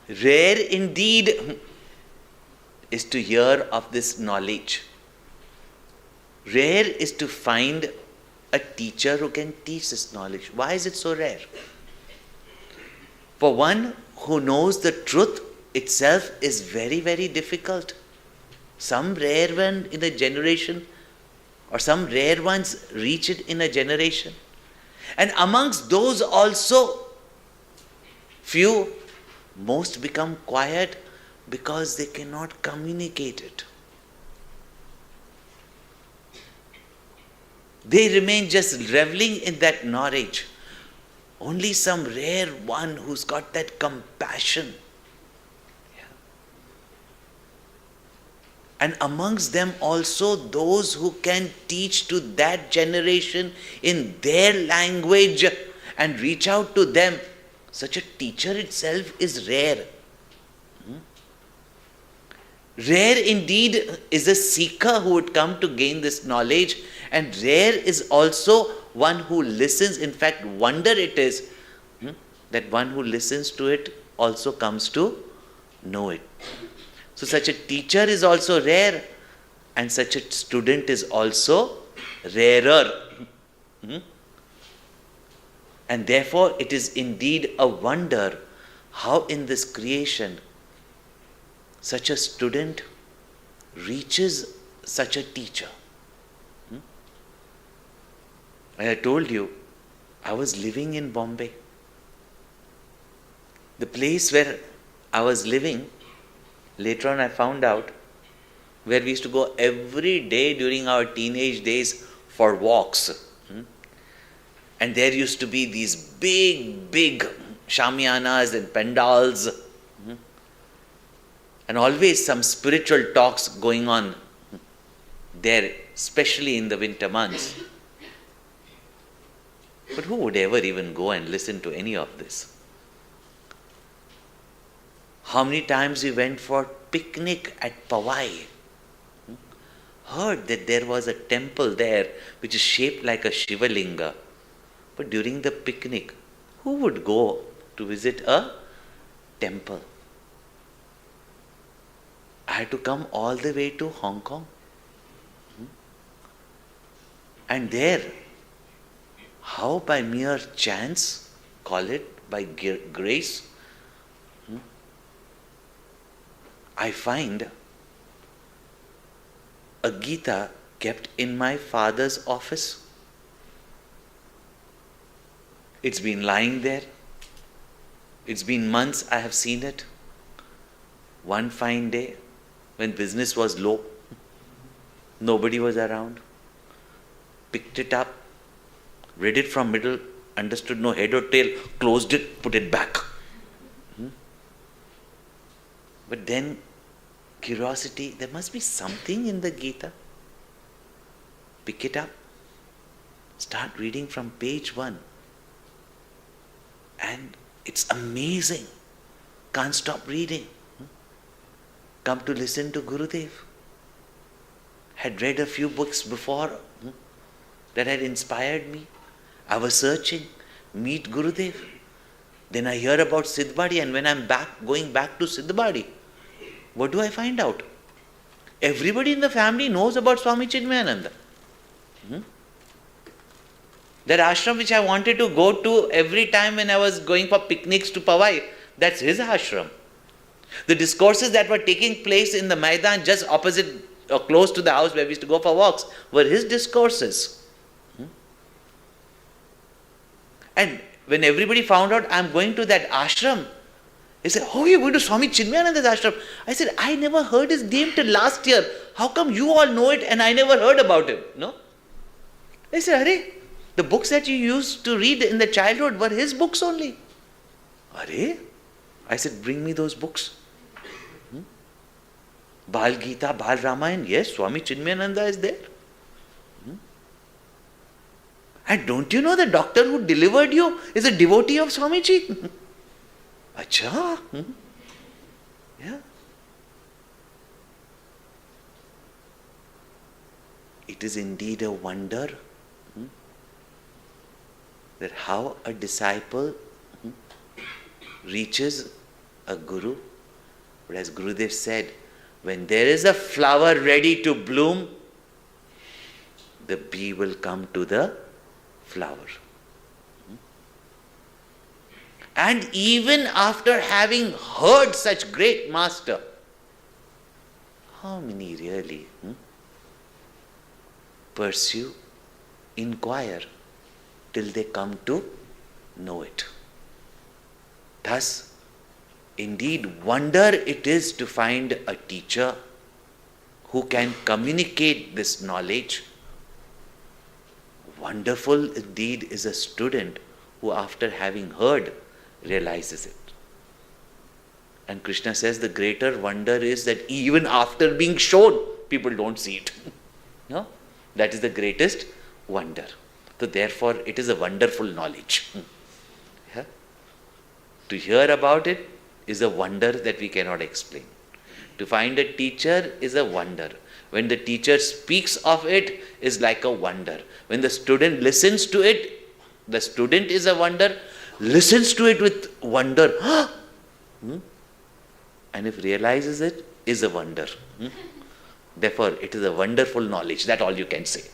Rare indeed is to hear of this knowledge. Rare is to find a teacher who can teach this knowledge. Why is it so rare? For one who knows the truth itself is very, very difficult. Some rare one in a generation, or some rare ones reach it in a generation. And amongst those also, few, most become quiet because they cannot communicate it. They remain just reveling in that knowledge. Only some rare one who's got that compassion. Yeah. And amongst them also those who can teach to that generation in their language and reach out to them. Such a teacher itself is rare. Rare indeed is a seeker who would come to gain this knowledge, and rare is also one who listens. In fact, wonder it is that one who listens to it also comes to know it. So such a teacher is also rare, and such a student is also rarer. And therefore it is indeed a wonder how in this creation such a student reaches such a teacher. I told you, I was living in Bombay. The place where I was living, later on I found out, where we used to go every day during our teenage days for walks. And there used to be these big shamianas and pandals. And always some spiritual talks going on there, especially in the winter months. But who would ever even go and listen to any of this? How many times we went for picnic at Powai? Heard that there was a temple there which is shaped like a Shivalinga. But during the picnic, who would go to visit a temple? I had to come all the way to Hong Kong. And there, how by mere chance, call it, by grace, I find a Gita kept in my father's office. It's been lying there. It's been months I have seen it. One fine day, when business was low, nobody was around, picked it up, read it from middle, understood no head or tail, closed it, put it back. But then, curiosity, there must be something in the Gita. Pick it up, start reading from page 1. And it's amazing. Can't stop reading. Come to listen to Gurudev. Had read a few books before that had inspired me. I was searching, meet Gurudev. Then I hear about Siddhbadi, and when I'm going back to Siddhbadi, what do I find out? Everybody in the family knows about Swami Chinmayananda. That ashram which I wanted to go to every time when I was going for picnics to Powai, that's his ashram. The discourses that were taking place in the Maidan just opposite or close to the house where we used to go for walks were his discourses. And when everybody found out I'm going to that ashram, they said, "Oh, you're going to Swami Chinmayananda's ashram?" I said, "I never heard his name till last year. How come you all know it and I never heard about him?" No? They said, "Arey, the books that you used to read in the childhood were his books only." Arey? I said, "Bring me those books." Bal Gita, Bal Ramayana, yes, Swami Chinmayananda is there. And don't you know the doctor who delivered you is a devotee of Swamiji? Acha? Yeah. It is indeed a wonder that how a disciple reaches a guru. But as Gurudev said, when there is a flower ready to bloom, the bee will come to the flower. And even after having heard such great master, how many really pursue, inquire till they come to know it? Thus, indeed, wonder it is to find a teacher who can communicate this knowledge. Wonderful indeed is a student who, after having heard, realizes it. And Krishna says the greater wonder is that even after being shown, people don't see it. No? That is the greatest wonder. So therefore, it is a wonderful knowledge. Yeah? To hear about it is a wonder that we cannot explain. To find a teacher is a wonder. When the teacher speaks of it is like a wonder. When the student listens to it, the student is a wonder, listens to it with wonder. And if realizes it, is a wonder. Therefore, it is a wonderful knowledge. That's all you can say.